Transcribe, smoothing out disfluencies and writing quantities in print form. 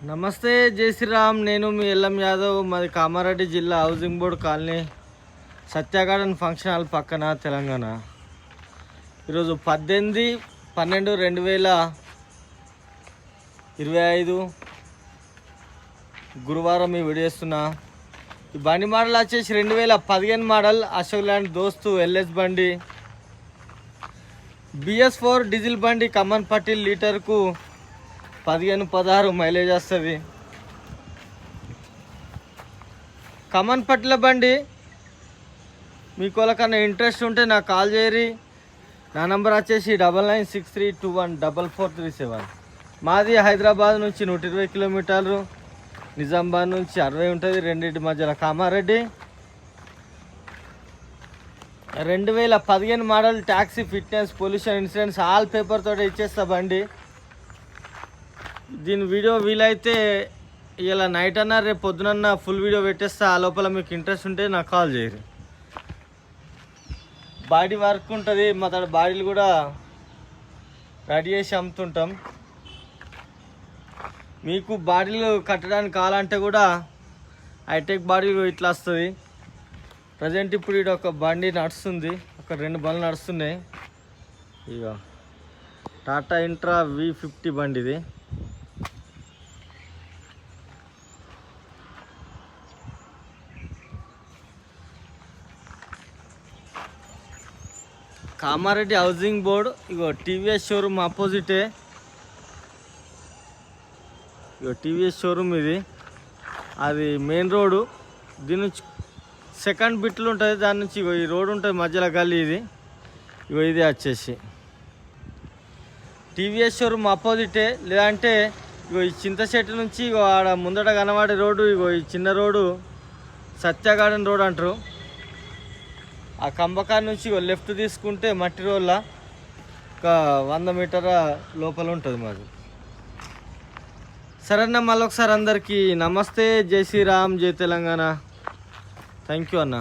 నమస్తే జై శ్రీరామ్. నేను మీ ఎల్ఎం యాదవ్. మాది కామారెడ్డి జిల్లా హౌసింగ్ బోర్డ్ కాలనీ సత్య గార్డెన్ ఫంక్షన్ హాల్ పక్కన తెలంగాణ. ఈరోజు 18/12/2025 గురువారం ఈ వీడియో చేస్తున్నా. ఈ బండి మోడల్ వచ్చేసి 2015 మోడల్ అశోక్ ల్యాండ్ దోస్తు ఎల్ఎస్ బండి, BS4 డీజిల్ బండి. కమ్మన్ పట్టి లీటర్కు 15-16 మైలేజ్ వస్తుంది. కమన్ పట్ల బండి మీకు వాళ్ళకన్నా ఇంట్రెస్ట్ ఉంటే నాకు కాల్ చేయరి. నా నంబర్ వచ్చేసి 9963214437. మాది హైదరాబాద్ నుంచి 120 కిలోమీటర్లు, నిజామాబాద్ నుంచి 60 ఉంటుంది. రెండింటి మధ్యలో Kamareddy. 2015 model, taxi, fitness, pollution insurance all paper తోటి ఇచ్చేస్తా బండి. దీని వీడియో వీలైతే ఇలా నైట్ అన్నా రేపు పొద్దునన్న ఫుల్ వీడియో పెట్టేస్తా. ఆ లోపల మీకు ఇంట్రెస్ట్ ఉంటే నాకు కాల్ చేయరు. బాడీ వర్క్ ఉంటుంది, మా తడ బాడీలు కూడా రెడీ చేసి అమ్ముతుంటాం. మీకు బాడీలు కట్టడానికి కావాలంటే కూడా హైటెక్ బాడీలు ఇట్లా వస్తుంది. ప్రజెంట్ ఇప్పుడు ఇది ఒక బండి నడుస్తుంది, ఒక 2 బండ్లు నడుస్తున్నాయి. ఇక టాటా ఇంట్రా V50 బండి ఇది. Kamareddy housing board. ఇగో TVS షోరూమ్ ఆపోజిటే. ఇగో TVS షోరూమ్ ఇది. అది మెయిన్ రోడ్డు. దీని నుంచి సెకండ్ బిట్లు ఉంటుంది, దాని నుంచి ఇగో ఈ రోడ్ ఉంటుంది మధ్యలో గల్లీ ఇది. ఇగో ఇది వచ్చేసి TVS షోరూమ్ ఆపోజిటే. లేదంటే ఇగో ఈ చింత చెట్టు నుంచి ఇగో ఆడ ముందట కనబడే రోడ్డు, ఇగో ఈ చిన్న రోడ్డు సత్య గార్డెన్ రోడ్ అంటారు. ఆ కంబకాడ నుంచి లెఫ్ట్ తీసుకుంటే మట్టి రోడ్ల ఒక 100 మీటర్ల లోపల ఉంటుంది మాది. సరే అన్న, మళ్ళొకసారి అందరికీ నమస్తే, జై శ్రీరామ్, జై తెలంగాణ. థ్యాంక్ యూ అన్న.